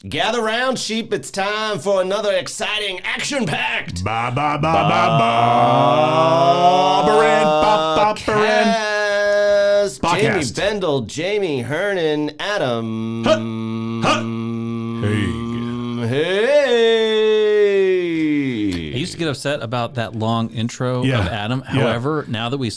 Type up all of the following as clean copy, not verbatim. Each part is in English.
Gather round, sheep. It's time for another exciting, action-packed cast. Jamie Bendel, Jamie Hernan, Adam. Hey. I used to get upset about that long intro of Adam. However, now that we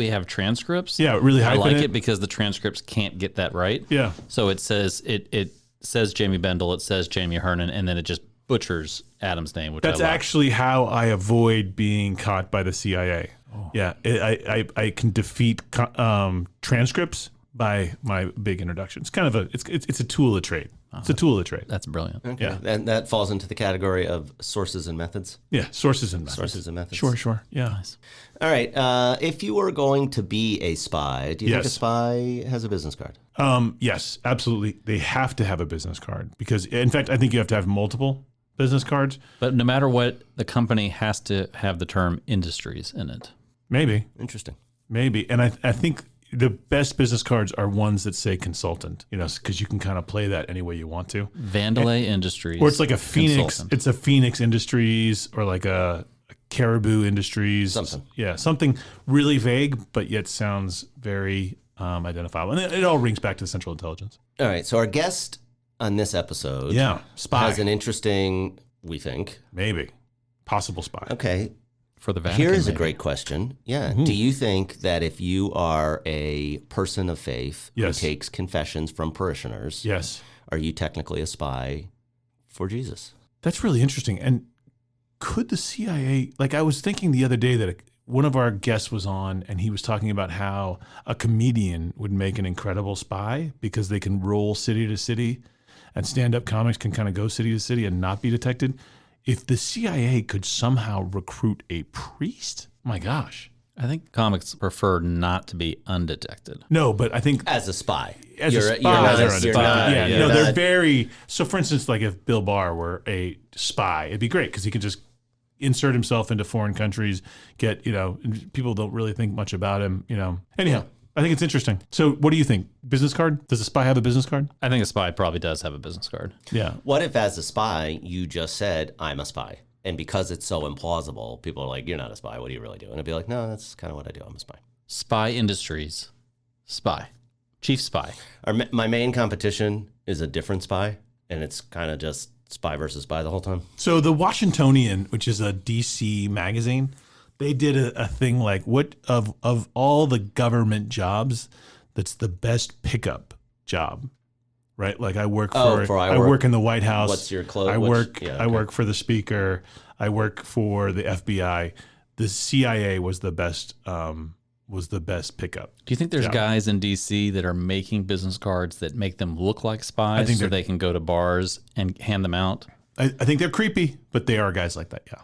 have transcripts, really I like it because the transcripts can't get that right. Yeah. So it says it says Jamie Bendel, it says Jamie Hernan, and then it just butchers Adam's name, which That's I love. actually how I avoid being caught by the CIA. Oh. Yeah, I can defeat transcripts by my big introduction. It's kind of it's a tool of trade. It's a tool of the trade. That's brilliant. Okay. Yeah. And that falls into the category of sources and methods. Yeah, sources and methods. Sources and methods. Sure. Yeah. Nice. All right. If you were going to be a spy, do you think a spy has a business card? Yes, absolutely. They have to have a business card because, in fact, I think you have to have multiple business cards. But no matter what, the company has to have the term industries in it. Maybe. Interesting. Maybe. And I think the best business cards are ones that say consultant, because you can kind of play that any way you want to. Vandalay Industries. Or it's like a Phoenix. Consultant. It's a Phoenix Industries or like a Caribou Industries. Something. Yeah, something really vague, but yet sounds very identifiable. And it all rings back to Central Intelligence. All right. So our guest on this episode spy. has an interesting, we think. Maybe. Possible spy. Okay. For the Vatican. Here is maybe. a great question. Yeah. Mm-hmm. Do you think that if you are a person of faith who takes confessions from parishioners, are you technically a spy for Jesus? That's really interesting. And could the CIA, I was thinking the other day that one of our guests was on and he was talking about how a comedian would make an incredible spy because they can roll city to city and stand-up comics can kind of go city to city and not be detected. If the CIA could somehow recruit a priest, my gosh. I think comics prefer not to be undetected. No, but I think as a spy. They're very. So, for instance, like if Bill Barr were a spy, it'd be great because he could just insert himself into foreign countries. People don't really think much about him. Anyhow, I think it's interesting. So, what do you think? Business card? Does a spy have a business card? I think a spy probably does have a business card. Yeah. What if, as a spy, you just said, "I'm a spy," and because it's so implausible, people are like, "You're not a spy. What do you really do?" And I'd be like, "No, that's kind of what I do. I'm a spy." Spy Industries, spy, chief spy. My main competition is a different spy, and it's kind of just spy versus spy the whole time. So the Washingtonian, which is a DC magazine, they did a thing like, what of all the government jobs, that's the best pickup job, right? Like I work in the White House. What's your clothes? I work for the speaker. I work for the FBI. The CIA was the best pickup. Do you think there's guys in DC that are making business cards that make them look like spies so they can go to bars and hand them out? I think they're creepy, but they are guys like that. Yeah.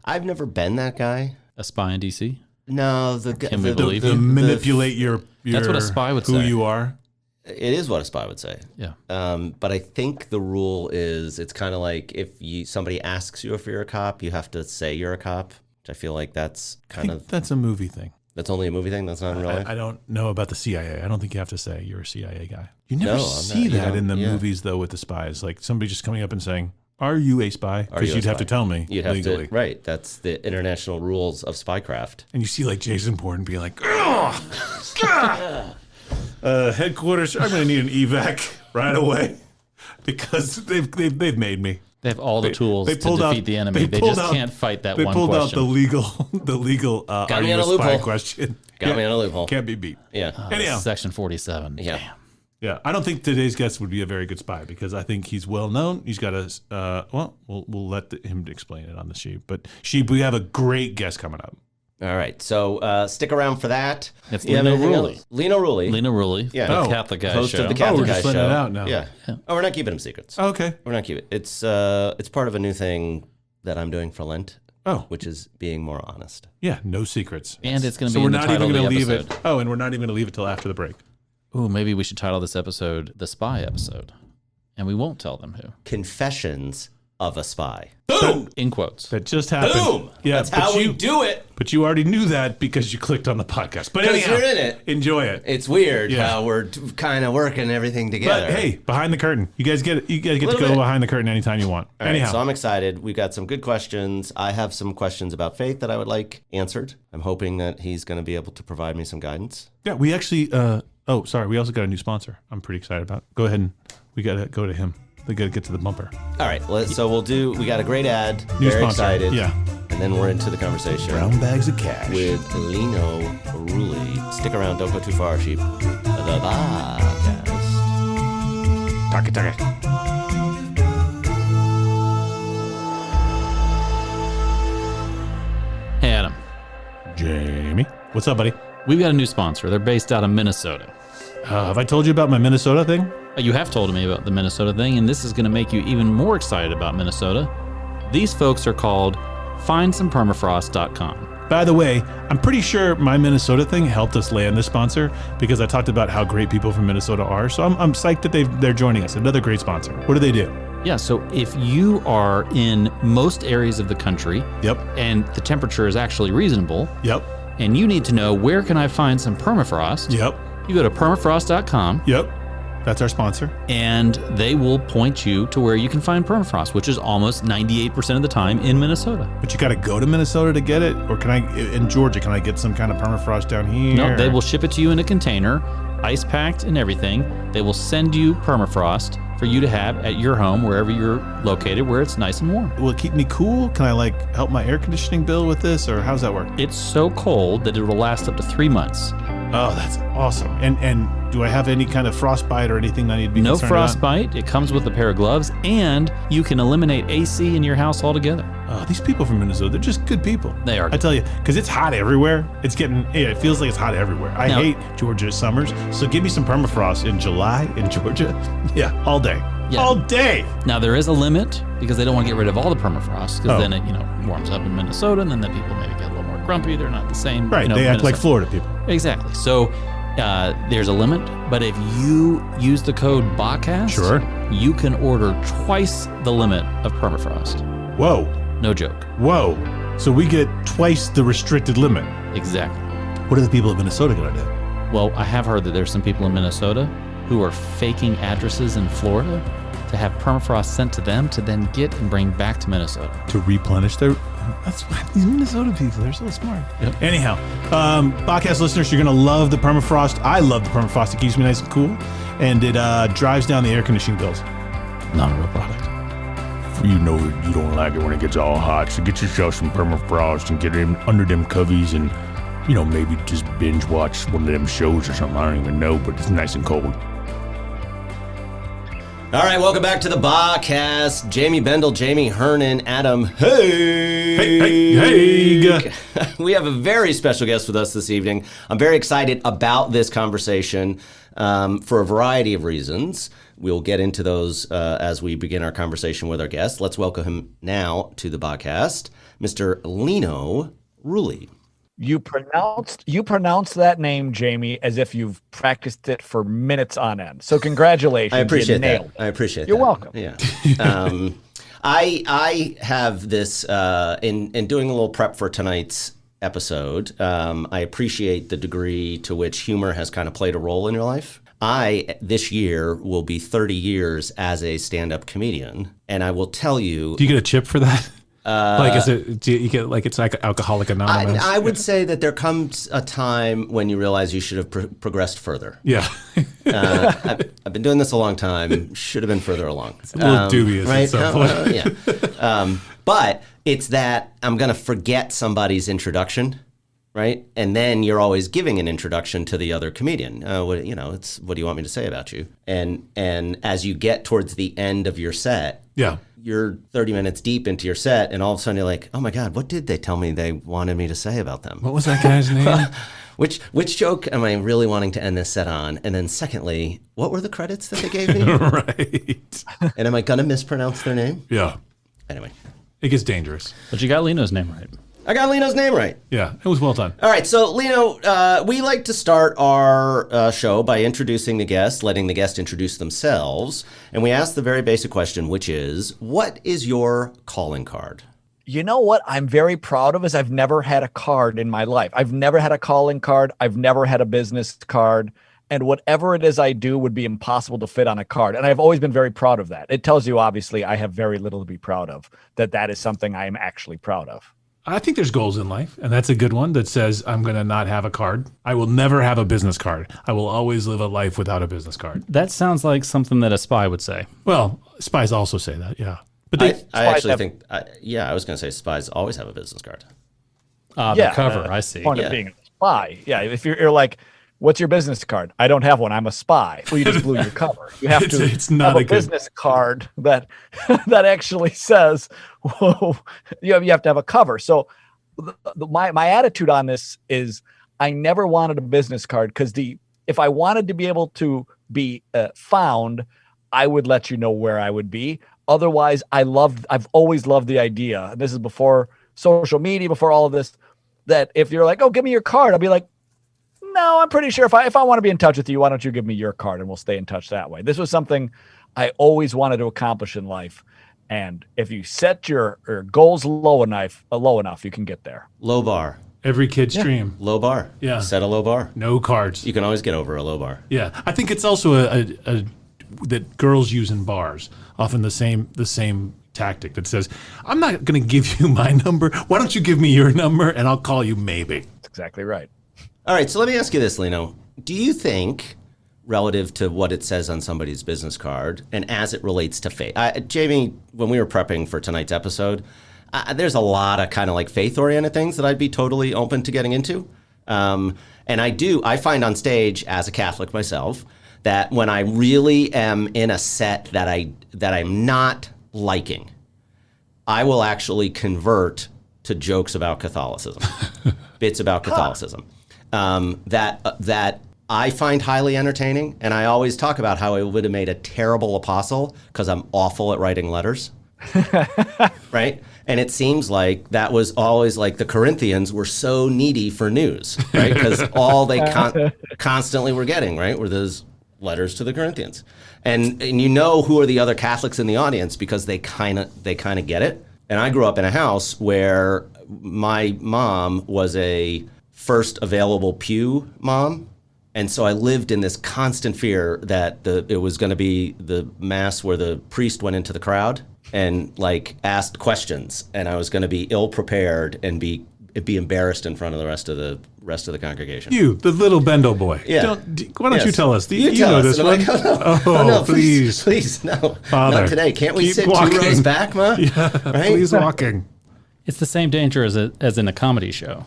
I've never been that guy. A spy in DC? No, Can we believe you? Manipulate your that's what a spy would say. Who you are. It is what a spy would say. Yeah. But I think the rule is it's kind of like if somebody asks you if you're a cop, you have to say you're a cop. Which I feel like that's that's a movie thing. That's only a movie thing? That's not in real life? I don't know about the CIA. I don't think you have to say you're a CIA guy. You never see that in the movies, though, with the spies. Like somebody just coming up and saying, "Are you a spy?" Because you'd have to tell me legally. Right. That's the international rules of spycraft. And you see like Jason Bourne be like, headquarters, I'm going to need an evac right away because they've made me. They have all the tools to defeat the enemy. They just can't fight that one question. They pulled out the legal Got me on a loophole question. Got me on a loophole. Can't be beat. Yeah. Anyhow. Section 47. Yeah. Damn. Yeah, I don't think today's guest would be a very good spy because I think he's well known. He's got we'll let him explain it on the sheep. But we have a great guest coming up. All right, so stick around for that. It's Lino Rulli. Lino Rulli. Lino Rulli, Yeah. the Catholic Guy host show. of the Catholic Guy just letting show. it out now. Yeah. Oh, we're not keeping them secrets. Oh, okay. We're not keeping it. It's part of a new thing that I'm doing for Lent. Oh. Which is being more honest. Yeah, no secrets. And it's going to So be we're in the not title even of the going to leave episode. it. Oh, and we're not even going to leave it till after the break. Ooh, maybe we should title this episode The Spy Episode. And we won't tell them who. Confessions of a Spy. Boom! In quotes. That just happened. Boom! Yeah, That's how we do it. But you already knew that because you clicked on the podcast. But anyhow, you're in it. Enjoy it. It's weird how we're kind of working everything together. But hey, behind the curtain. You guys get to go behind the curtain anytime you want. Anyhow. Right, so I'm excited. We've got some good questions. I have some questions about faith that I would like answered. I'm hoping that he's going to be able to provide me some guidance. Yeah, we actually, we also got a new sponsor I'm pretty excited about. Go ahead and we got to go to him. We got to get to the bumper. All right, we got a great ad. New Very sponsor. excited. Yeah. And then we're into the conversation. Brown bags of cash. With Lino Rulli. Stick around, don't go too far, sheep. The BHHcast. Taka. Hey, Adam. Jamie. What's up, buddy? We've got a new sponsor. They're based out of Minnesota. Have I told you about my Minnesota thing? You have told me about the Minnesota thing, and this is going to make you even more excited about Minnesota. These folks are called FindSomePermafrost.com. By the way, I'm pretty sure my Minnesota thing helped us land this sponsor because I talked about how great people from Minnesota are. So I'm psyched that they're joining us. Another great sponsor. What do they do? Yeah, so if you are in most areas of the country, Yep. and the temperature is actually reasonable, Yep. and you need to know where can I find some permafrost, Yep. you go to permafrost.com. Yep. That's our sponsor. And they will point you to where you can find permafrost, which is almost 98% of the time in Minnesota. But you got to go to Minnesota to get it? Or in Georgia, can I get some kind of permafrost down here? No, they will ship it to you in a container, ice packed and everything. They will send you permafrost for you to have at your home, wherever you're located, where it's nice and warm. Will it keep me cool? Can I help my air conditioning bill with this? Or how does that work? It's so cold that it will last up to 3 months. Oh, that's awesome. And do I have any kind of frostbite or anything that I need to be No concerned about? frostbite. It comes with a pair of gloves, and you can eliminate AC in your house altogether. Oh, these people from Minnesota, they're just good people. They are. I tell you, because it's hot everywhere. It feels like it's hot everywhere. I Now- hate Georgia summers, so give me some permafrost in July in Georgia. Yeah, all day. Yeah. All day. Now, there is a limit because they don't want to get rid of all the permafrost because Oh. then it warms up in Minnesota, and then the people maybe get a little more grumpy. They're not the same. Right, they act like Florida people. Exactly. So there's a limit, but if you use the code BHHcast, Sure. you can order twice the limit of permafrost. Whoa. No joke. Whoa. So we get twice the restricted limit. Exactly. What are the people of Minnesota going to do? Well, I have heard that there's some people in Minnesota who are faking addresses in Florida to have permafrost sent to them to then get and bring back to Minnesota. To replenish their... That's why these Minnesota people, they're so smart. Yep. Anyhow, podcast listeners, you're going to love the permafrost. I love the permafrost. It keeps me nice and cool, and it drives down the air conditioning bills. Not a real product. You know you don't like it when it gets all hot, so get yourself some permafrost and get it under them coveys and, maybe just binge watch one of them shows or something. I don't even know, but it's nice and cold. All right, welcome back to the BHHcast. Jamie Bendel, Jamie Hernan, Adam Hey. We have a very special guest with us this evening. I'm very excited about this conversation for a variety of reasons. We'll get into those as we begin our conversation with our guest. Let's welcome him now to the BHHcast, Mr. Lino Rulli. You pronounced that name, Jamie, as if you've practiced it for minutes on end. So congratulations. I appreciate that. Nailed it. I appreciate You're that. welcome. Yeah. I have this in doing a little prep for tonight's episode. I appreciate the degree to which humor has kind of played a role in your life. This year, will be 30 years as a stand-up comedian, and I will tell you... Do you get a chip for that? It's like Alcoholic Anonymous? I would say that there comes a time when you realize you should have progressed further. Yeah. I've been doing this a long time. Should have been further along. It's a little dubious right? at some point. Yeah. But it's that I'm going to forget somebody's introduction, right? And then you're always giving an introduction to the other comedian. What do you want me to say about you? And as you get towards the end of your set, yeah, you're 30 minutes deep into your set, and all of a sudden you're like, oh my God, what did they tell me they wanted me to say about them? What was that guy's name? Which joke am I really wanting to end this set on? And then secondly, what were the credits that they gave me? Right. And am I going to mispronounce their name? Yeah. Anyway. It gets dangerous. But you got Lino's name right. I got Lino's name right. Yeah, it was well done. All right, so Lino, we like to start our show by introducing the guest, letting the guest introduce themselves. And we ask the very basic question, which is, what is your calling card? You know what I'm very proud of is I've never had a card in my life. I've never had a calling card. I've never had a business card. And whatever it is I do would be impossible to fit on a card. And I've always been very proud of that. It tells you, obviously, I have very little to be proud of, that is something I am actually proud of. I think there's goals in life, and that's a good one that says I'm going to not have a card. I will never have a business card. I will always live a life without a business card. That sounds like something that a spy would say. Well, spies also say that, yeah. But they, I actually think, I was going to say spies always have a business card. The cover, I see. Point of being a spy. Yeah, if you're like, what's your business card? I don't have one. I'm a spy. Well, you just blew your cover. You have to it's not have a business card that actually says, whoa, you have to have a cover. So my attitude on this is I never wanted a business card because if I wanted to be able to be found, I would let you know where I would be. Otherwise, I've always loved the idea. This is before social media, before all of this, that if you're like, oh, give me your card, I'll be like, no, I'm pretty sure if I want to be in touch with you, why don't you give me your card and we'll stay in touch that way. This was something I always wanted to accomplish in life. And if you set your goals low enough, you can get there. Low bar. every kid's dream. Low bar. Yeah. Set a low bar. No cards. You can always get over a low bar. Yeah. I think it's also a that girls use in bars, often the same tactic that says, I'm not going to give you my number. Why don't you give me your number and I'll call you maybe. That's exactly right. All right, so let me ask you this, Lino. Do you think, relative to what it says on somebody's business card, and as it relates to faith, Jamie, when we were prepping for tonight's episode, there's a lot of kind of like faith-oriented things that I'd be totally open to getting into. And I find on stage, as a Catholic myself, that when I really am in a set that I'm not liking, I will actually convert to jokes about Catholicism, bits about Catholicism, that I find highly entertaining. And I always talk about how I would have made a terrible apostle because I'm awful at writing letters. Right? And it seems like that was always like the Corinthians were so needy for news, right? Because all they constantly were getting, right, were those letters to the Corinthians. And you know who are the other Catholics in the audience because they kind of get it. And I grew up in a house where my mom was a first available pew mom. And so I lived in this constant fear that it was going to be the mass where the priest went into the crowd and like asked questions, and I was going to be ill prepared and be embarrassed in front of the rest of the congregation. You, the little Bendo boy. Yeah. Why don't you tell us? You know us. this And one. I'm like, oh, no, please, no, Father, not today. Can't we keep sit walking. 2 rows back, Ma? Yeah, right? please walking. It's the same danger as in a comedy show.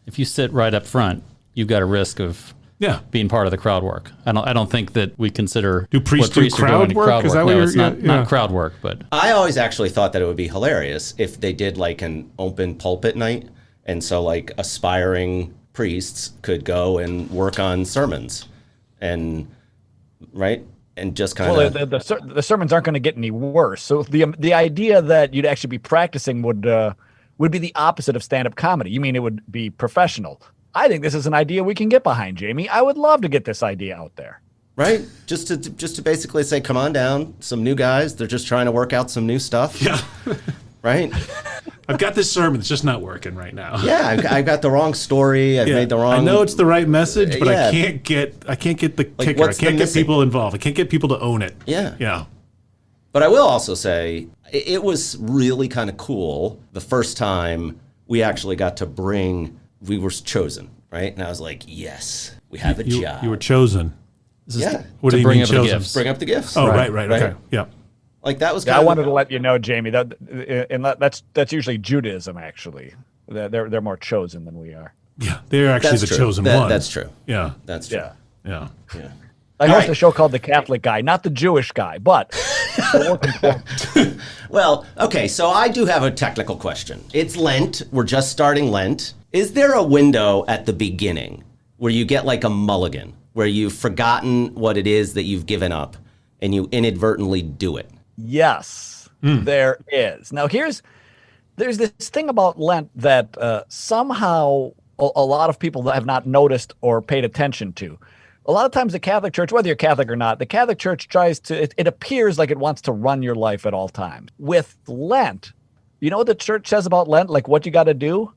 If you sit right up front, you've got a risk of being part of the crowd work. I don't think that we consider do priests do crowd work? Is that no, what it's not crowd work, but I always actually thought that it would be hilarious if they did like an open pulpit night, and so like aspiring priests could go and work on sermons, and right, and just kind of. Well, the sermons aren't going to get any worse. So the idea that you'd actually be practicing would be the opposite of stand-up comedy. You mean it would be professional? I think this is an idea we can get behind, Jamie. I would love to get this idea out there. Right? Just to basically say, come on down, some new guys. They're just trying to work out some new stuff. Yeah. Right? I've got this sermon. It's just not working right now. Yeah, I've got the wrong story. I've made the wrong. I know it's the right message, but Yeah. I can't get the kicker. I what's the can't get missing? people involved. I can't get people to own it. Yeah. Yeah. But I will also say it was really kind of cool the first time we actually got to we were chosen, right? And I was like, yes, we have a job. You were chosen. Yeah. What do you bring mean up the chosen? gifts. Bring up the gifts. Oh, right. Okay. Yeah. Like that was Yeah, kind I of. wanted to let you know, Jamie, that's usually Judaism. Actually, they're more chosen than we are. Yeah. They're actually That's the true. chosen one. That's true. Yeah. That's true. Yeah. Yeah. Yeah. I host right. a show called The Catholic Guy, not the Jewish guy, but. Well, okay, so I do have a technical question. It's Lent. We're just starting Lent. Is there a window at the beginning where you get like a mulligan, where you've forgotten what it is that you've given up and you inadvertently do it? Yes, there is. Now, there's this thing about Lent that somehow a lot of people have not noticed or paid attention to. A lot of times the Catholic Church, whether you're Catholic or not, the Catholic Church tries to, it appears like it wants to run your life at all times. With Lent, You know what the church says about Lent? Like what you got to do?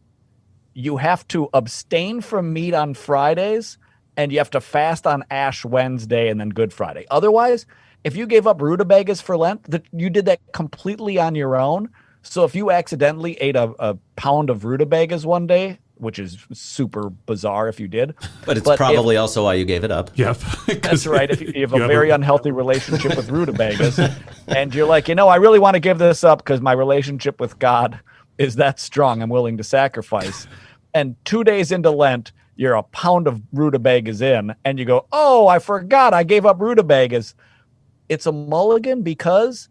You have to abstain from meat on Fridays, and you have to fast on Ash Wednesday and then Good Friday. Otherwise, if you gave up rutabagas for Lent, you did that completely on your own. So if you accidentally ate a pound of rutabagas one day, which is super bizarre if you did. But it's probably also why you gave it up. Yep. That's right. If you have a very unhealthy relationship with rutabagas, and you're like, I really want to give this up because my relationship with God is that strong. I'm willing to sacrifice. And 2 days into Lent, you're a pound of rutabagas in, and you go, oh, I forgot I gave up rutabagas. It's a mulligan because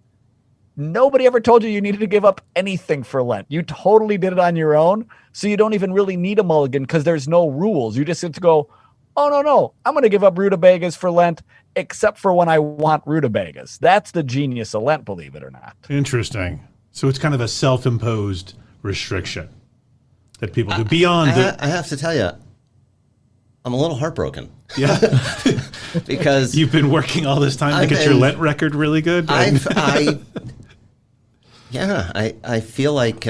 nobody ever told you needed to give up anything for Lent. You totally did it on your own. So you don't even really need a mulligan because there's no rules. You just have to go, oh, no, I'm going to give up rutabagas for Lent, except for when I want rutabagas. That's the genius of Lent, believe it or not. Interesting. So it's kind of a self-imposed restriction that people do beyond I have to tell you, I'm a little heartbroken. Yeah. Because you've been working all this time to get your Lent record really good. I feel like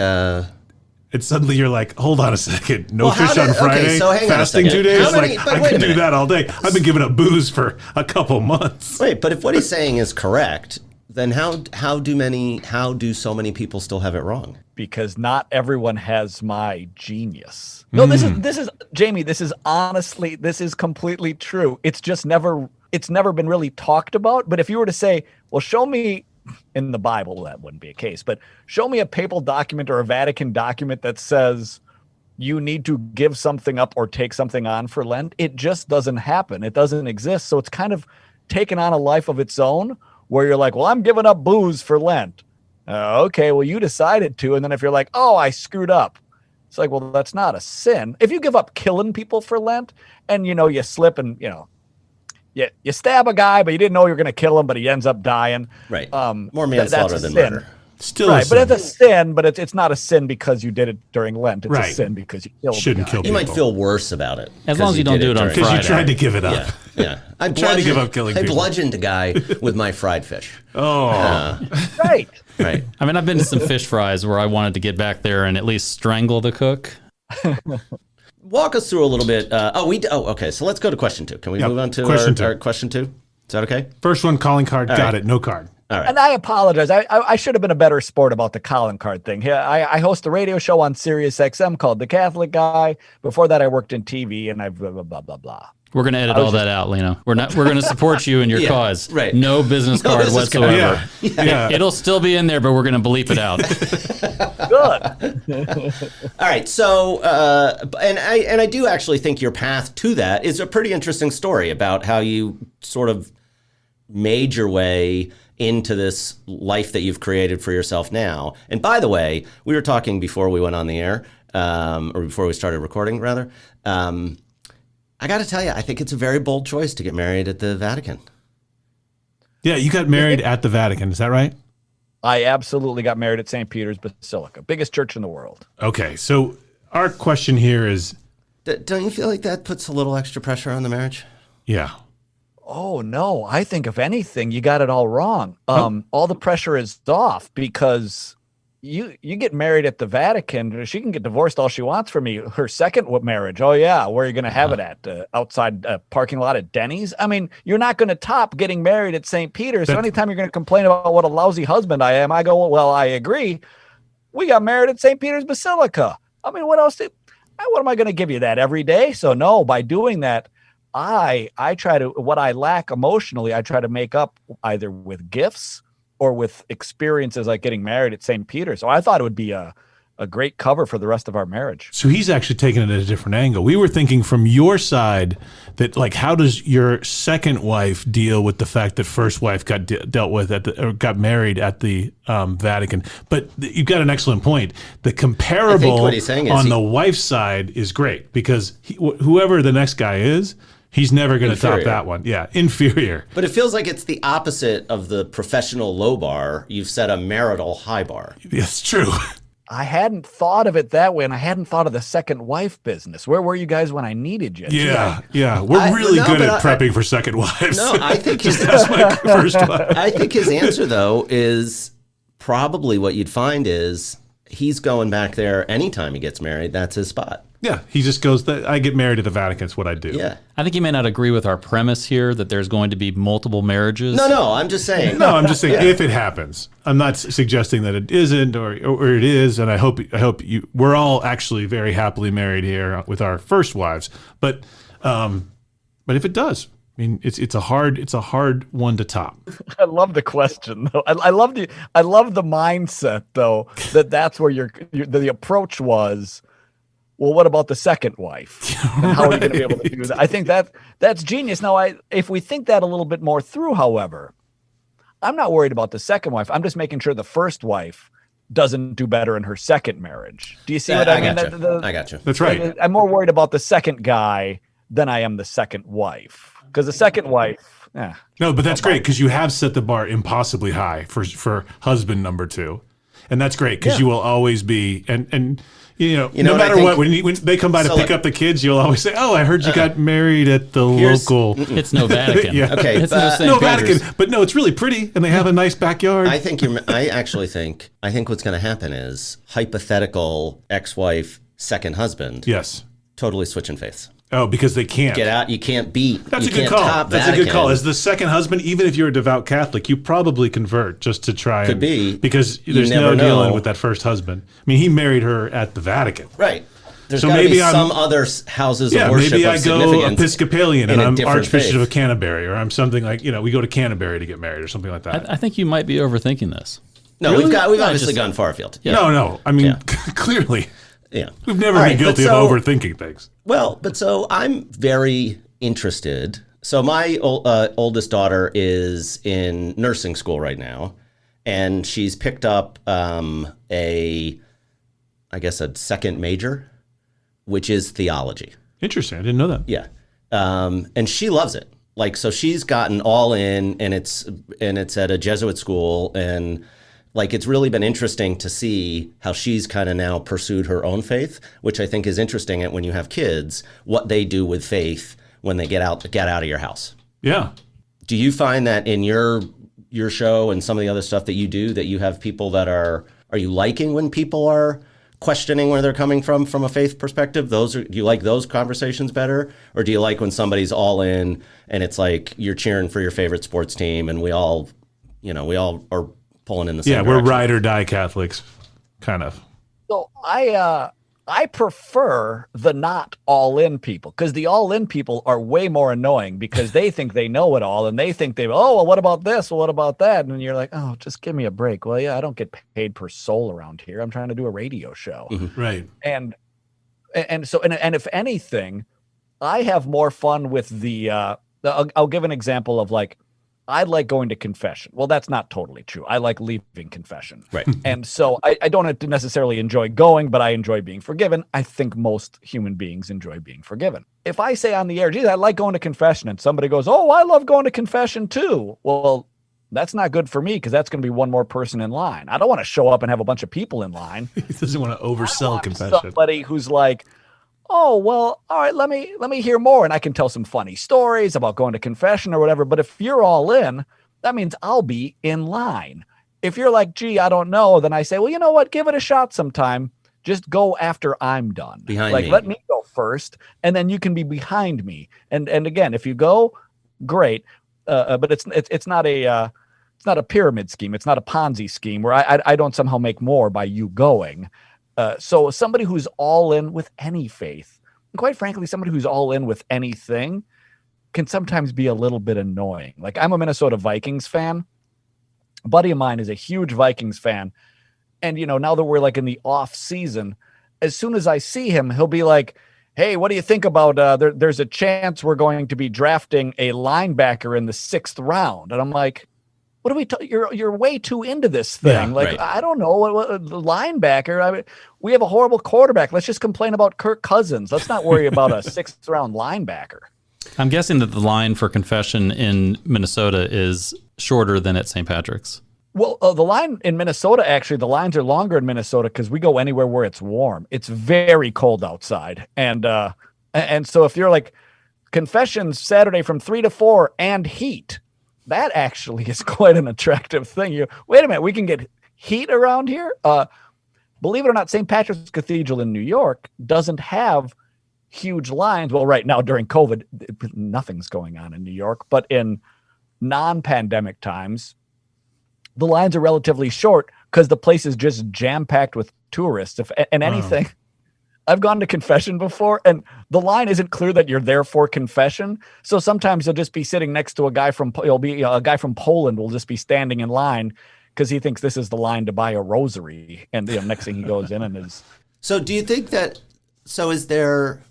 and suddenly you're like, hold on a second, no fish on Friday, okay, so hang fasting on a 2 days. I can do that all day. I've been giving up booze for a couple months. Wait, but if what he's saying is correct, then how do so many people still have it wrong? Because not everyone has my genius. No, this is Jamie, this is completely true. It's just never been really talked about. But if you were to say, well, show me in the Bible, that wouldn't be a case, but show me a papal document or a Vatican document that says you need to give something up or take something on for Lent. It just doesn't happen. It doesn't exist. So it's kind of taken on a life of its own where you're like, well, I'm giving up booze for Lent. Okay, well, you decided to. And then if you're like, oh, I screwed up. It's like, well, that's not a sin. If you give up killing people for Lent and, you slip and, you stab a guy, but you didn't know you were going to kill him, but he ends up dying. Right. More manslaughter than murder. Still right, but it's a sin, but it's not a sin because you did it during Lent. It's a sin because you killed Shouldn't kill people. You might feel worse about it. As long as you don't do it on Friday. Because you tried to give it up. Yeah. I tried to give up killing people. I bludgeoned a guy with my fried fish. Oh. Right. Right. I mean, I've been to some fish fries where I wanted to get back there and at least strangle the cook. Walk us through a little bit. Okay. So let's go to question 2. Can we move on to our question 2? Is that okay? First one, calling card. Got it. No card. All right. And I apologize. I should have been a better sport about the calling card thing. I host a radio show on Sirius XM called The Catholic Guy. Before that, I worked in TV, and I've blah, blah, blah, blah. We're going to edit all that out, Lino. We're going to support you in your cause. Right. No business card whatsoever. Yeah. It'll still be in there, but we're going to bleep it out. Good. All right. So, and I do actually think your path to that is a pretty interesting story about how you sort of made your way into this life that you've created for yourself now. And by the way, we were talking before we went on the air, or before we started recording, rather. I got to tell you, I think it's a very bold choice to get married at the Vatican. Yeah, you got married at the Vatican. Is that right? I absolutely got married at St. Peter's Basilica, biggest church in the world. Okay, so our question here is... Don't you feel like that puts a little extra pressure on the marriage? Yeah. Oh, no. I think if anything, you got it all wrong. All the pressure is off because you get married at the Vatican. She can get divorced all she wants from me. Her second marriage. Oh, yeah. Where are you going to have it at? Outside parking lot at Denny's? I mean, you're not going to top getting married at St. Peter's. So anytime you're going to complain about what a lousy husband I am, I go, well, I agree. We got married at St. Peter's Basilica. I mean, what else? What am I going to give you that every day? So no, by doing that, I try to, what I lack emotionally, I try to make up either with gifts or with experiences like getting married at St. Peter's. So I thought it would be a great cover for the rest of our marriage. So he's actually taking it at a different angle. We were thinking from your side that, like, how does your second wife deal with the fact that first wife got dealt with or got married at the Vatican? But you've got an excellent point. The comparable on the wife's side is great because whoever the next guy is, he's never going to top that one. Yeah, inferior. But it feels like it's the opposite of the professional low bar. You've set a marital high bar. It's true. I hadn't thought of it that way, and I hadn't thought of the second wife business. Where were you guys when I needed you? Yeah. We're really good at prepping for second wives. No, I think that's my first wife. I think his answer, though, is probably what you'd find is he's going back there anytime he gets married. That's his spot. Yeah, he just goes, I get married at the Vatican. It's what I do. Yeah. I think you may not agree with our premise here that there's going to be multiple marriages. No, I'm just saying. No, I'm just saying if it happens. I'm not suggesting that it isn't or it is, and I hope we're all actually very happily married here with our first wives. But if it does, I mean, it's a hard one to top. I love the question though. I love the mindset though that's where the approach was. Well, what about the second wife? And how are you going to be able to do that? I think that's genius. Now, if we think that a little bit more through, however, I'm not worried about the second wife. I'm just making sure the first wife doesn't do better in her second marriage. Do you see what I mean? I got you. That's right. I'm more worried about the second guy than I am the second wife. Because the second wife, no, but that's great because you have set the bar impossibly high for husband number 2, and that's great because you will always be and. No matter what, when they come by to pick up the kids, you'll always say, "Oh, I heard you got married at the local." It's no Vatican. Yeah. Okay, it's no Vatican, but no, it's really pretty, and they have a nice backyard. I actually think what's going to happen is hypothetical ex-wife, second husband. Yes. Totally switching faiths. Oh, because they can't get out. You can't beat. That's a good call. That's a good call. As the second husband, even if you're a devout Catholic, you probably convert just to try. Could be because there's no dealing with that first husband. I mean, he married her at the Vatican, right? There's so maybe some other houses of worship. Maybe I go Episcopalian and I'm Archbishop faith. of Canterbury, or I'm something like we go to Canterbury to get married, or something like that. I think you might be overthinking this. No, really? we've obviously gone far afield. Yeah. No. I mean, clearly. Yeah. We've never been guilty of overthinking things. Well, but so I'm very interested. So my oldest daughter is in nursing school right now, and she's picked up a second major, which is theology. Interesting. I didn't know that. Yeah. And she loves it. Like, so she's gotten all in, and it's at a Jesuit school, and like, it's really been interesting to see how she's kind of now pursued her own faith, which I think is interesting when you have kids, what they do with faith when they get out of your house. Yeah. Do you find that in your show and some of the other stuff that you do, that you have people that are you liking when people are questioning where they're coming from a faith perspective? Do you like those conversations better? Or do you like when somebody's all in and it's like you're cheering for your favorite sports team and we all are pulling in the same direction? We're ride or die Catholics, kind of. So I prefer the not all in people, because the all in people are way more annoying because they think they know it all and they think well, what about this? Well, what about that? And you're like, oh, just give me a break. Well, yeah, I don't get paid per soul around here. I'm trying to do a radio show. Mm-hmm. Right. And so if anything, I have more fun with I'll give an example of like, I like going to confession. Well, that's not totally true. I like leaving confession. Right. And so I don't necessarily enjoy going, but I enjoy being forgiven. I think most human beings enjoy being forgiven. If I say on the air, geez, I like going to confession, and somebody goes, oh, I love going to confession too. Well, that's not good for me because that's going to be one more person in line. I don't want to show up and have a bunch of people in line. He doesn't want to oversell confession. Somebody who's like, oh, well, all right, let me hear more. And I can tell some funny stories about going to confession or whatever. But if you're all in, that means I'll be in line. If you're like, gee, I don't know, then I say, well, you know what? Give it a shot sometime. Just go after I'm done. Behind me. Let me go first, and then you can be behind me. And again, if you go, great. But it's not a pyramid scheme. It's not a Ponzi scheme where I don't somehow make more by you going. So somebody who's all in with any faith, and quite frankly, somebody who's all in with anything can sometimes be a little bit annoying. Like, I'm a Minnesota Vikings fan. A buddy of mine is a huge Vikings fan. And, now that we're like in the off season, as soon as I see him, he'll be like, hey, what do you think about, there's a chance we're going to be drafting a linebacker in the 6th round. And I'm like, what are we? You're way too into this thing. Yeah, right. I don't know what the linebacker. I mean, we have a horrible quarterback. Let's just complain about Kirk Cousins. Let's not worry about a 6th round linebacker. I'm guessing that the line for confession in Minnesota is shorter than at St. Patrick's. Well, the line in Minnesota, actually, the lines are longer in Minnesota because we go anywhere where it's warm. It's very cold outside, and so if you're like confessions Saturday from 3 to 4 and heat. That actually is quite an attractive thing. Wait a minute, we can get heat around here? believe it or not, St. Patrick's Cathedral in New York doesn't have huge lines. Well, right now during COVID, nothing's going on in New York, but in non-pandemic times, the lines are relatively short because the place is just jam-packed with tourists. And anything, I've gone to confession before, and the line isn't clear that you're there for confession. So sometimes you'll just be sitting next to a guy from Poland will just be standing in line because he thinks this is the line to buy a rosary, and next thing he goes in and is. So do you think that? So is there?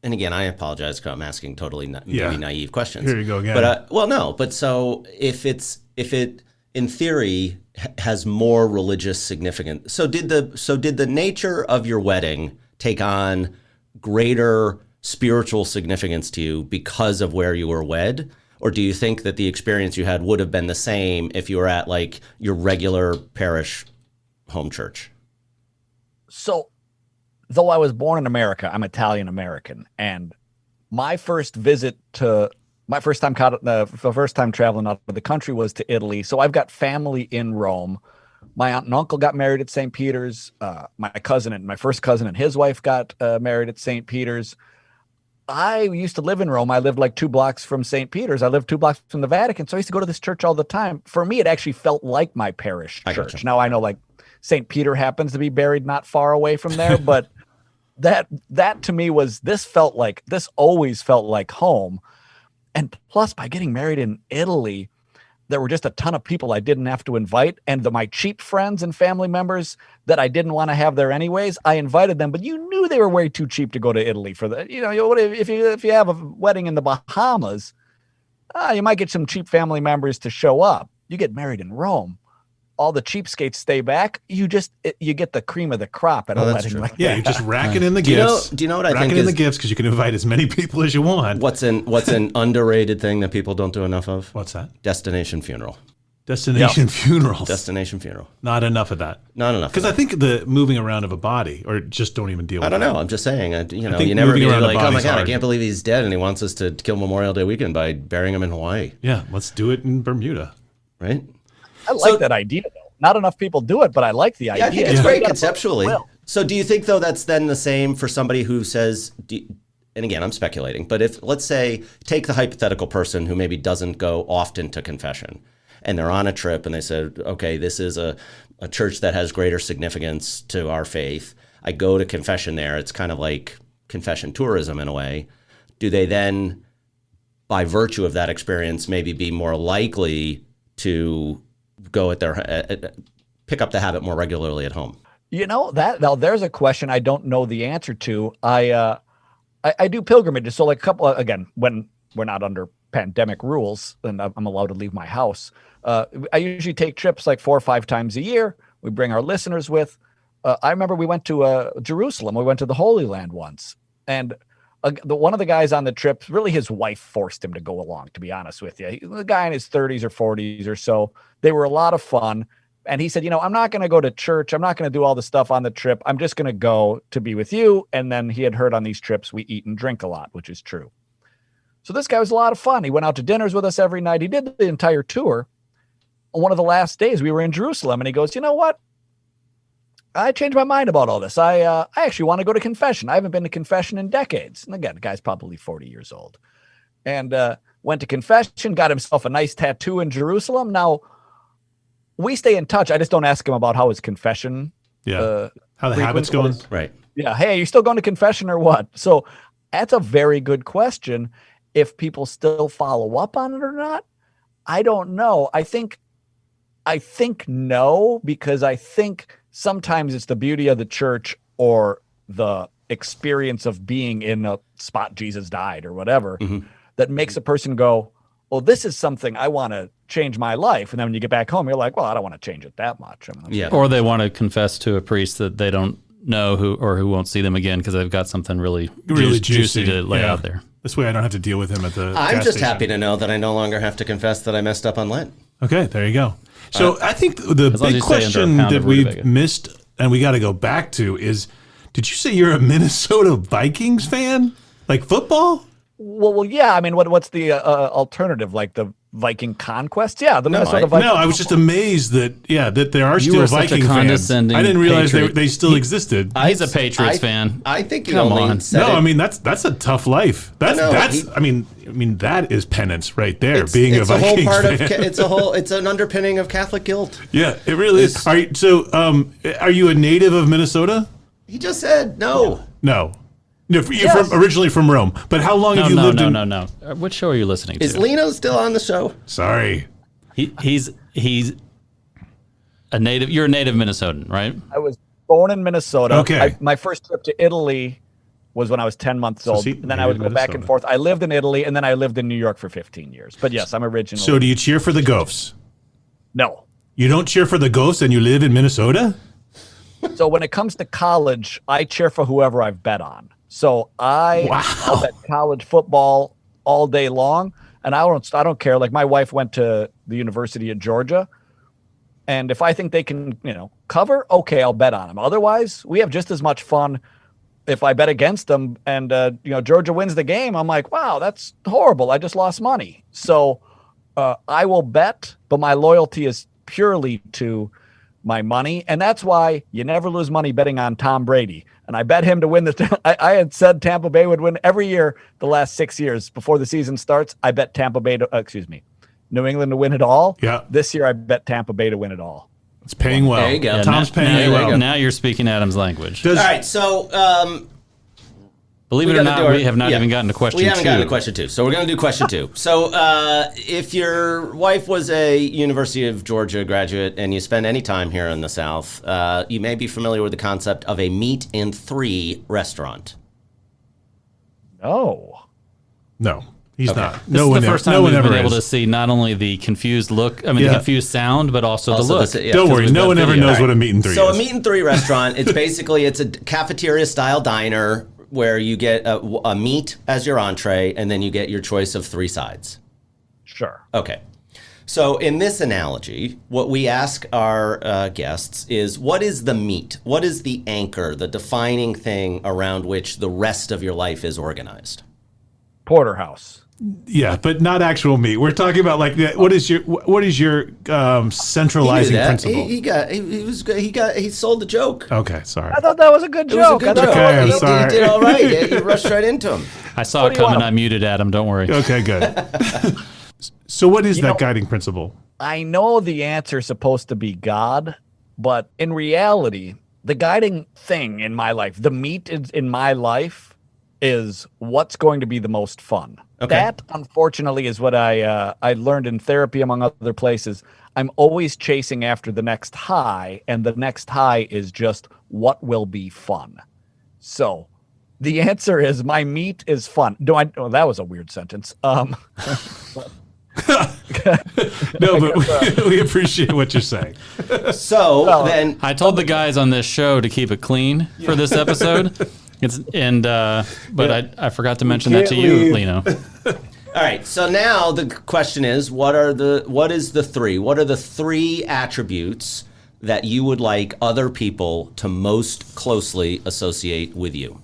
And again, I apologize because I'm asking totally maybe naive questions. Here you go again. But no. But so if it in theory has more religious significance. So did the nature of your wedding take on greater spiritual significance to you because of where you were wed? Or do you think that the experience you had would have been the same if you were at like your regular parish home church? So, though I was born in America, I'm Italian American, and the first time traveling out of the country was to Italy. So I've got family in Rome. My aunt and uncle got married at St. Peter's. My first cousin and his wife got married at St. Peter's. I used to live in Rome. I lived like 2 blocks from St. Peter's. I lived 2 blocks from the Vatican. So I used to go to this church all the time. For me, it actually felt like my parish church. Now I know like St. Peter happens to be buried not far away from there, but that to me this always felt like home. And plus, by getting married in Italy, there were just a ton of people I didn't have to invite. And my cheap friends and family members that I didn't want to have there anyways, I invited them, but you knew they were way too cheap to go to Italy for that. If you have a wedding in the Bahamas, you might get some cheap family members to show up. You get married in Rome, all the cheapskates stay back. You get the cream of the crop at a wedding like that. Yeah, you're just racking in the gifts. Do you know what I think racking in the gifts because you can invite as many people as you want. What's an underrated thing that people don't do enough of? What's that? Destination funeral. Funerals. Destination funeral. Not enough of that. Not enough. Because I think the moving around of a body, or just don't even deal with it. I don't know. I'm just saying, you never be like, oh my God, I can't believe he's dead and he wants us to kill Memorial Day weekend by burying him in Hawaii. Yeah, let's do it in Bermuda. Right? I like that idea, though. Not enough people do it, but I like the idea. Yeah, I think it's great conceptually. So do you think, though, that's then the same for somebody who says, and again, I'm speculating, but if, let's say, take the hypothetical person who maybe doesn't go often to confession, and they're on a trip and they said, okay, this is a church that has greater significance to our faith. I go to confession there. It's kind of like confession tourism in a way. Do they then, by virtue of that experience, maybe be more likely to go pick up the habit more regularly at home? Now there's a question I don't know the answer to. I do pilgrimages. So like again, when we're not under pandemic rules and I'm allowed to leave my house, I usually take trips like 4 or 5 times a year. We bring our listeners with. I remember we went to Jerusalem. We went to the Holy Land once, and one of the guys on the trip, really his wife forced him to go along, to be honest with you. The guy in his 30s or 40s or so. They were a lot of fun. And he said, I'm not going to go to church. I'm not going to do all the stuff on the trip. I'm just going to go to be with you. And then he had heard on these trips, we eat and drink a lot, which is true. So this guy was a lot of fun. He went out to dinners with us every night. He did the entire tour. On one of the last days, we were in Jerusalem, and he goes, you know what? I changed my mind about all this. I actually want to go to confession. I haven't been to confession in decades. And again, the guy's probably 40 years old. And went to confession, got himself a nice tattoo in Jerusalem. Now, we stay in touch. I just don't ask him about how his confession. Yeah. How the habit's going. Right. Yeah. Hey, are you still going to confession or what? So that's a very good question. If people still follow up on it or not, I don't know. I think no, because I think sometimes it's the beauty of the church or the experience of being in a spot Jesus died or whatever that makes a person go, well, this is something I want to change my life. And then when you get back home, you're like, well, I don't want to change it that much. Or they want to confess to a priest that they don't know who won't see them again because they've got something really juicy to lay out there. This way I don't have to deal with him at the I'm gas just station. happy to know that I no longer have to confess that I messed up on Lent. Okay, there you go. So I think the big question that we've missed and we got to go back to is, did you say you're a Minnesota Vikings fan? Like football? Well, yeah. I mean, what's the alternative? Like the Viking conquests. Yeah, the Minnesota Vikings. No, I was just amazed that there are still Viking fans. I didn't realize they still existed. He's a Patriots fan. I think Come on. I mean that's a tough life. I mean that is penance right there. Being a Vikings fan. It's an underpinning of Catholic guilt. Yeah, it really is. Are you a native of Minnesota? He just said no. No. No, you're originally from Rome, but how long have you lived in? No. What show are you listening to? Is Lino still on the show? Sorry. He's a native. You're a native Minnesotan, right? I was born in Minnesota. Okay. My first trip to Italy was when I was 10 months old, and then I would go back and forth. I lived in Italy, and then I lived in New York for 15 years. But yes, I'm originally. So do you cheer for the Gophs? No. You don't cheer for the Gophs, and you live in Minnesota? So when it comes to college, I cheer for whoever I've bet on. So I'll bet college football all day long, and I don't care. Like my wife went to the University of Georgia, and if I think they can, cover, okay, I'll bet on them. Otherwise, we have just as much fun if I bet against them and Georgia wins the game. I'm like, wow, that's horrible. I just lost money. So I will bet, but my loyalty is purely to my money, and that's why you never lose money betting on Tom Brady. And I bet him to win I had said Tampa Bay would win every year the last 6 years before the season starts. I bet New England to win it all. Yeah. This year I bet Tampa Bay to win it all. It's paying well. There you go. Tom's paying well. Now you're speaking Adam's language. All right, so believe it or not, we have not even gotten to question 2. We haven't gotten to question 2, so we're going to do question 2. So if your wife was a University of Georgia graduate and you spend any time here in the South, you may be familiar with the concept of a meat in 3 restaurant. No, he's not. This is the first time we've been able to see not only the confused look, the confused sound, but also the look. Don't worry, no one ever knows what a meat in 3 is. So a meat in 3 restaurant, it's a cafeteria-style diner where you get a meat as your entree, and then you get your choice of 3 sides. Sure. Okay. So in this analogy, what we ask our guests is, what is the meat? What is the anchor, the defining thing around which the rest of your life is organized? Porterhouse. Yeah, but not actual meat. We're talking about what is your centralizing principle? He sold the joke. Okay, sorry. I thought that was a good joke. Okay, I'm sorry. He did all right. You rushed right into him. I saw it coming. I muted Adam. Don't worry. Okay, good. So what is that guiding principle? I know the answer is supposed to be God, but in reality, the guiding thing in my life, the meat in my life, is what's going to be the most fun. Okay. That, unfortunately, is what I learned in therapy, among other places. I'm always chasing after the next high, and the next high is just what will be fun. So the answer is my meat is fun. That was a weird sentence. No, but we appreciate what you're saying. So then I told the guys on this show to keep it clean for this episode. But I forgot to mention that to you, Lino. All right. So now the question is, what are the 3 attributes that you would like other people to most closely associate with you?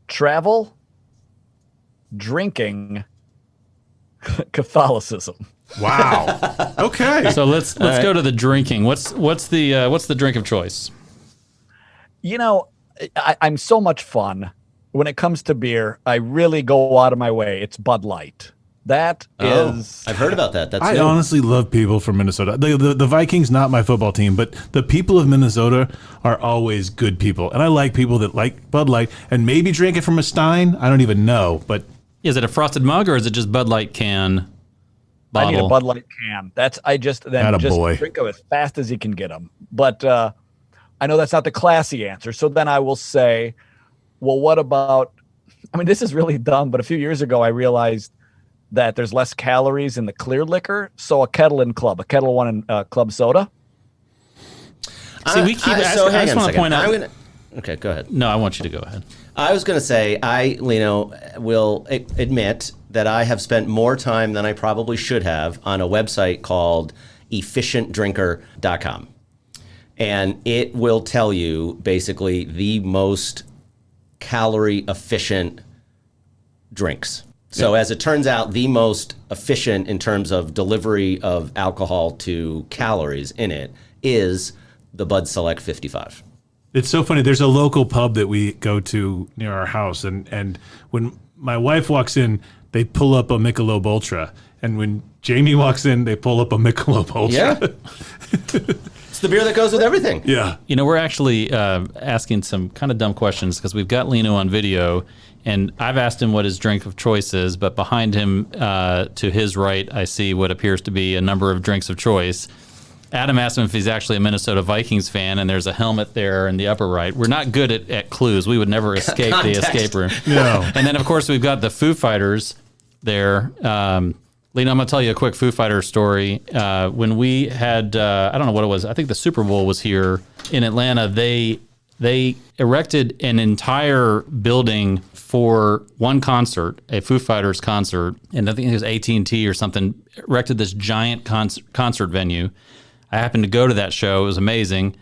Travel, drinking, Catholicism. Wow. Okay. So let's go to the drinking. What's the drink of choice? I'm so much fun. When it comes to beer, I really go out of my way. It's Bud Light. That is... I've heard about that. I honestly love people from Minnesota. The Vikings, not my football team, but the people of Minnesota are always good people. And I like people that like Bud Light and maybe drink it from a Stein. I don't even know, but... Is it a frosted mug or is it just Bud Light can bottle? I need a Bud Light can. Just drink them as fast as you can get them. But I know that's not the classy answer. So then I will say, well, what about, this is really dumb, but a few years ago I realized that there's less calories in the clear liquor. So a Kettle One and Club Soda. See, we keep asking. I just want to point out. Okay, go ahead. No, I want you to go ahead. I was going to say, Lino, will admit that I have spent more time than I probably should have on a website called efficientdrinker.com. And it will tell you basically the most calorie efficient drinks. So as it turns out, the most efficient in terms of delivery of alcohol to calories in it is the Bud Select 55. It's so funny. There's a local pub that we go to near our house, and when my wife walks in, they pull up a Michelob Ultra, and when Jamie walks in, they pull up a Michelob Ultra. Yeah. It's the beer that goes with everything. Yeah. You know, we're actually asking some kind of dumb questions because we've got Lino on video, and I've asked him what his drink of choice is, but behind him, to his right, I see what appears to be a number of drinks of choice. Adam asked him if he's actually a Minnesota Vikings fan, and there's a helmet there in the upper right. We're not good at clues. We would never escape the escape room. No. And then, of course, we've got the Foo Fighters there. Lino, I'm going to tell you a quick Foo Fighters story. When we had, I don't know what it was, I think the Super Bowl was here in Atlanta, they erected an entire building for one concert, a Foo Fighters concert, and I think it was AT&T or something, erected this giant concert venue. I happened to go to that show. It was amazing.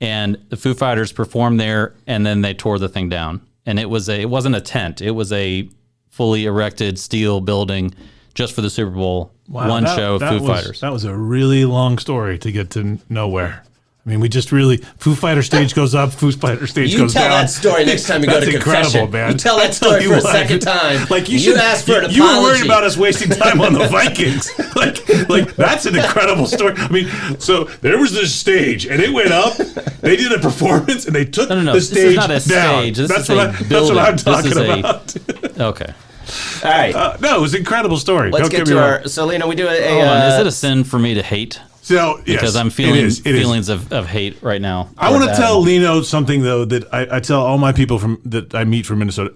And the Foo Fighters performed there, and then they tore the thing down. And it wasn't a tent. It was a fully erected steel building just for the Super Bowl. Wow, one show of Foo Fighters. That was a really long story to get to nowhere. I mean, we just really, Foo Fighter stage goes up, Foo Fighter stage goes down. You tell that story next time you go to confession. Man. You tell that story for a second time. Like you asked for an apology. You were worried about us wasting time on the Vikings. like that's an incredible story. I mean, so there was this stage, and it went up. They did a performance, and they took the stage this is not a down. stage. This That's what I'm talking about. Okay. All right. No, it was an incredible story. Let's Don't get get me to wrong. So, Lino, we do Hold on. Is it a sin for me to hate? So, yes, because I'm feeling feelings of hate right now. I want to tell Lino something, though, that I tell all my people that I meet from Minnesota.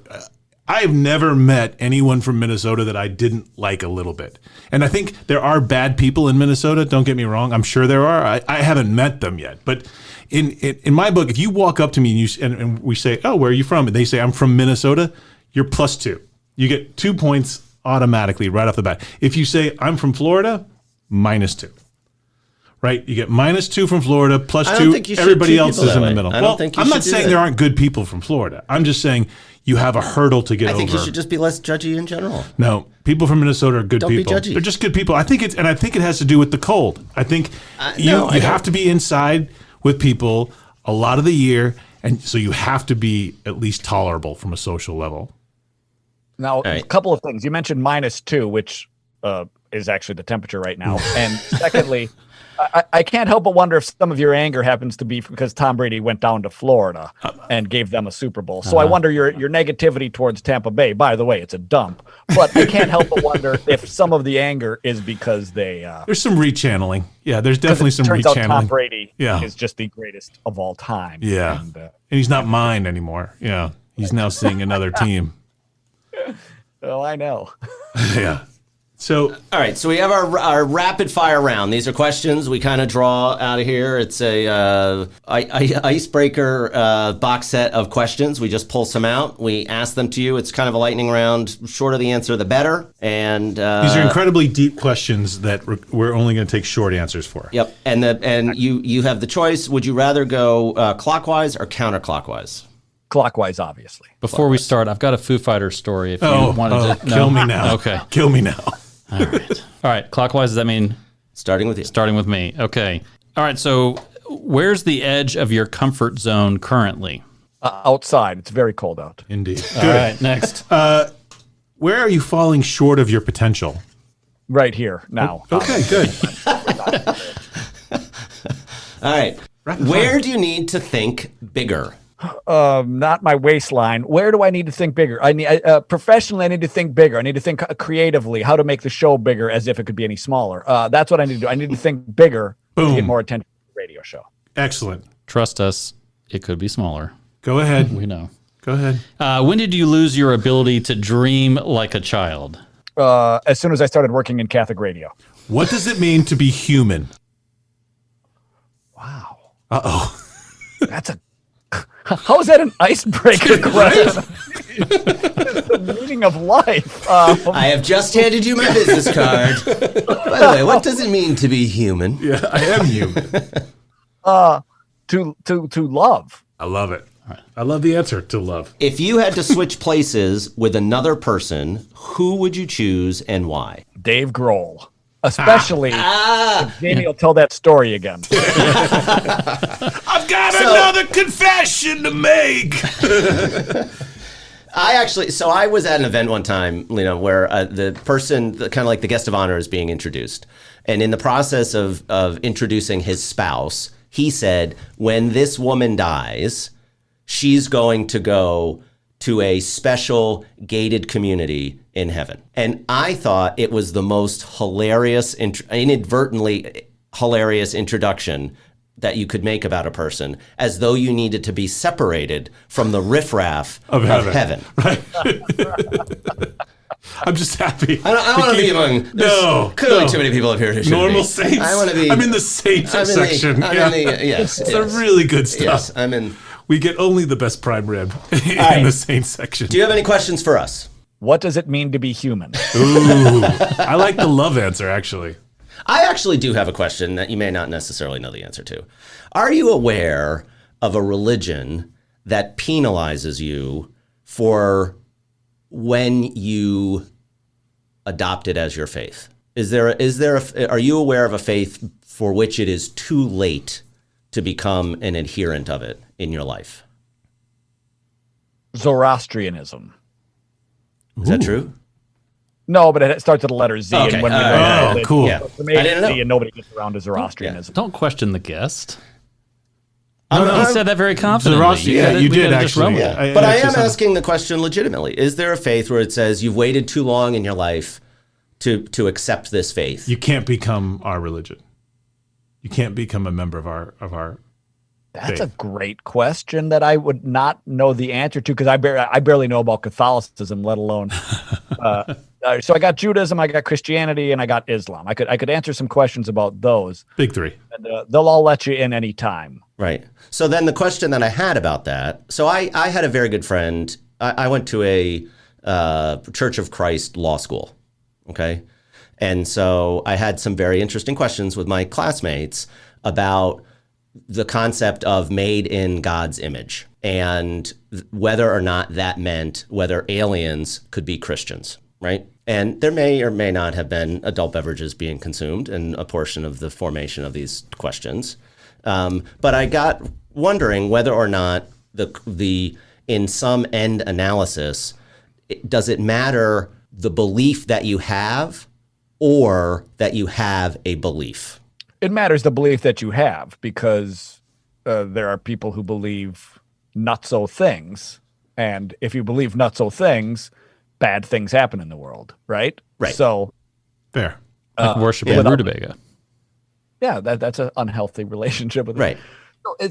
I've never met anyone from Minnesota that I didn't like a little bit. And I think there are bad people in Minnesota. Don't get me wrong. I'm sure there are. I haven't met them yet. But in my book, if you walk up to me and we say, oh, where are you from? And they say, I'm from Minnesota, you're +2. You get 2 points automatically right off the bat. If you say, I'm from Florida, -2. Right, you get -2 from Florida, +2. Everybody else is in the middle. I'm not saying there aren't good people from Florida. I'm just saying you have a hurdle to get over. I think you should just be less judgy in general. No, people from Minnesota are good people. Don't be judgy. They're just good people. I think it has to do with the cold. I think you have to be inside with people a lot of the year, and so you have to be at least tolerable from a social level. Now, a couple of things. You mentioned -2, which is actually the temperature right now, and secondly. I can't help but wonder if some of your anger happens to be because Tom Brady went down to Florida and gave them a Super Bowl. So I wonder your negativity towards Tampa Bay. By the way, it's a dump. But I can't help but wonder if some of the anger is because they... there's some rechanneling. Yeah, there's definitely some rechanneling. Turns out Tom Brady is just the greatest of all time. Yeah, and he's not mine anymore. Yeah, he's now seeing another team. Oh, I know. Yeah. So, all right. So we have our rapid fire round. These are questions we kind of draw out of here. It's a icebreaker box set of questions. We just pull some out. We ask them to you. It's kind of a lightning round. Shorter the answer, the better. And these are incredibly deep questions that we're only going to take short answers for. Yep. And you have the choice. Would you rather go clockwise or counterclockwise? Clockwise, obviously. Before we start, I've got a Foo Fighters story. If you wanted to kill me now. Okay. Kill me now. All right. All right. Clockwise, does that mean? Starting with you. Starting with me. Okay. All right. So where's the edge of your comfort zone currently? Outside. It's very cold out. Indeed. All right. Next. Where are you falling short of your potential? Right here, now. Okay, good. All right. Where do you need to think bigger? Not my waistline. Where do I need to think bigger? I need professionally. I need to think bigger. I need to think creatively how to make the show bigger, as if it could be any smaller. That's what I need to do. I need to think bigger to get more attention to the radio show. Excellent. Trust us, it could be smaller. Go ahead. We know. Go ahead. When did you lose your ability to dream like a child? As soon as I started working in Catholic radio. What does it mean to be human? Wow. Uh-oh. That's a... How is that an icebreaker question? The meaning of life. I have just handed you my business card. By the way, what does it mean to be human? Yeah, I am human. To love. I love it. I love the answer to love. If you had to switch places with another person, who would you choose and why? Dave Grohl. Especially if Jamie will tell that story again. I've got another confession to make. I was at an event one time, where the person, kind of like the guest of honor, is being introduced. And in the process of introducing his spouse, he said, when this woman dies, she's going to go to a special gated community in heaven. And I thought it was the most hilarious, inadvertently hilarious introduction that you could make about a person, as though you needed to be separated from the riffraff of heaven. Right. I'm just happy. I don't want to be among. Clearly, too many people up here. Normal saints. I want to be. I'm in the saints section. Yes, it's a really good stuff. Yes, I'm in. We get only the best prime rib in the saints section. Do you have any questions for us? What does it mean to be human? Ooh, I like the love answer, actually. I actually do have a question that you may not necessarily know the answer to. Are you aware of a religion that penalizes you for when you adopt it as your faith? Are you aware of a faith for which it is too late to become an adherent of it in your life? Zoroastrianism. Is that true? No, but it starts with the letter Z. Okay. And when cool. Yeah. I didn't know. Z and nobody gets around to Zoroastrianism. Don't question the guest. No, He said that very confidently. You did actually. Yeah. But I am asking the question legitimately. Is there a faith where it says you've waited too long in your life to accept this faith? You can't become our religion. You can't become a member of our That's a great question that I would not know the answer to, because I barely know about Catholicism, let alone. So I got Judaism, I got Christianity, and I got Islam. I could answer some questions about those. big three. And, they'll all let you in any time. Right. So then the question that I had about that. So I had a very good friend. I went to a Church of Christ law school. Okay. And so I had some very interesting questions with my classmates about the concept of made in God's image and whether or not that meant whether aliens could be Christians, right? And there may or may not have been adult beverages being consumed in a portion of the formation of these questions. But I got wondering whether or not the in some end analysis, does it matter the belief that you have or that you have a belief? It matters the belief that you have, because there are people who believe nutso things. And if you believe nutso things, bad things happen in the world, right? Right. So Fair. Like worshiping rutabaga. yeah, that's an unhealthy relationship with it. Right.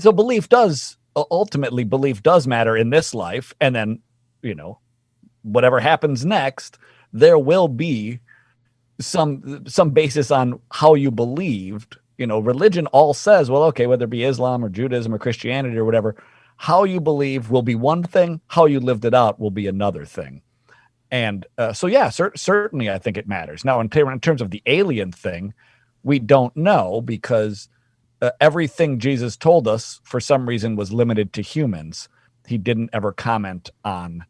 So belief does matter in this life. And then, whatever happens next, there will be some basis on how you believed. Religion all says, well, okay, whether it be Islam or Judaism or Christianity or whatever, how you believe will be one thing, how you lived it out will be another thing. And certainly I think it matters. Now, in terms of the alien thing, we don't know, because everything Jesus told us for some reason was limited to humans. He didn't ever comment on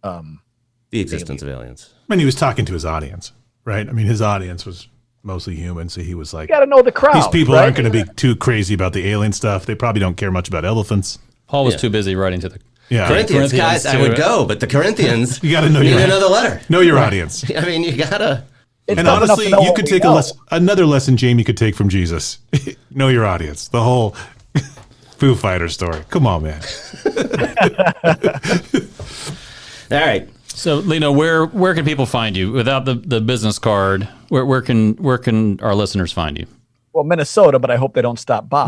The existence of aliens. I mean, he was talking to his audience, right? I mean, his audience was mostly human, so he was like, you got to know the crowd. these people right? aren't going to be too crazy about the alien stuff. They probably don't care much about elephants. Paul was too busy writing to the Corinthians, guys, I would go, but the Corinthians, you got to know need your another letter. Know your audience. I mean, you gotta. And honestly, you could take another lesson Jamie could take from Jesus. Know your audience. The whole Foo Fighters story. Come on, man. All right. So, Lino, where can people find you without the business card? Where can our listeners find you? Well, Minnesota, but I hope they don't stop by.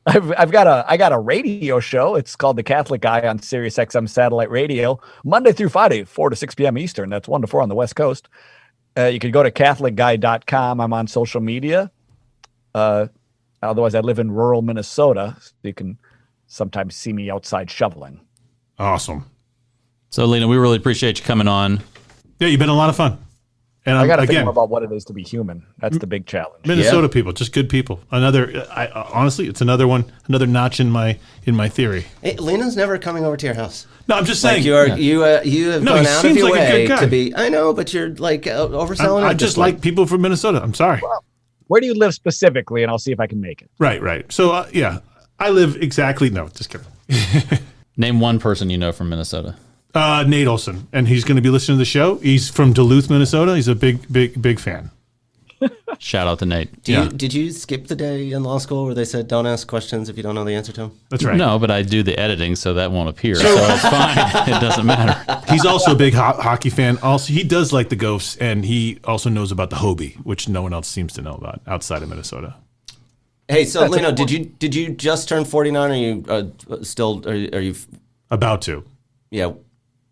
I got a radio show. It's called The Catholic Guy on Sirius XM Satellite Radio, Monday through Friday, 4 to 6 p.m. Eastern. That's 1 to 4 on the West Coast. You can go to CatholicGuy.com. I'm on social media. Otherwise, I live in rural Minnesota, so you can sometimes see me outside shoveling. Awesome. So, Lino, we really appreciate you coming on. Yeah, you've been a lot of fun. And I got to think again, more about what it is to be human. That's the big challenge. Minnesota people, just good people. Honestly, it's another notch in my theory. Hey, Lino's never coming over to your house. No, I'm just saying. Like you have No, gone he out of seems your like a way good guy. to be. I know, but you're like overselling it. I at just this point. like people from Minnesota. I'm sorry. Well, where do you live specifically? And I'll see if I can make it. Right. So yeah, I live exactly. No, just kidding. Name one person you know from Minnesota. Nate Olson, and he's going to be listening to the show. He's from Duluth, Minnesota. He's a big fan. Shout out to Nate. Did you skip the day in law school where they said don't ask questions if you don't know the answer to them? That's right. No, but I do the editing, so that won't appear. So it's fine. It doesn't matter. He's also a big hockey fan. Also, he does like the Ghosts, and he also knows about the Hobie, which no one else seems to know about outside of Minnesota. Hey, so Lino, did you just turn 49? Or are you About to. Yeah,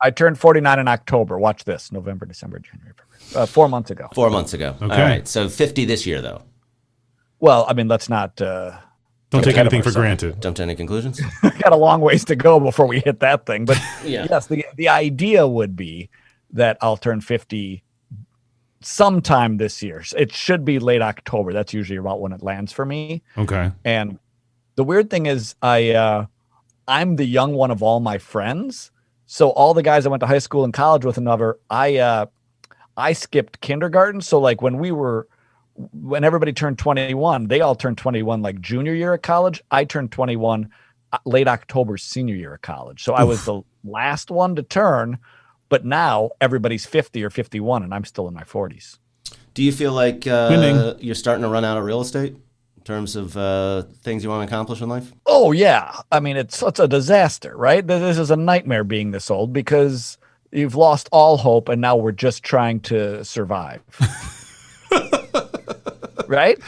I turned 49 in October. Watch this. November, December, January, February. 4 months ago. 4 months ago. Okay. All right, so 50 this year though. Well, I mean, let's not. Don't take ahead of anything for ourselves. granted. Jump to any conclusions? Got a long ways to go before we hit that thing. But Yeah. yes, the idea would be that I'll turn 50 sometime this year. It should be late October. That's usually about when it lands for me. Okay. And the weird thing is I'm the young one of all my friends. So all the guys I went to high school and college with I skipped kindergarten. So like when everybody turned 21, they all turned 21 like junior year of college. I turned 21 late October, senior year of college. So I was the last one to turn, but now everybody's 50 or 51 and I'm still in my 40s. Do you feel like you're starting to run out of real estate in terms of things you want to accomplish in life? Oh yeah. I mean, it's a disaster, right? This is a nightmare being this old because you've lost all hope and now we're just trying to survive. Right?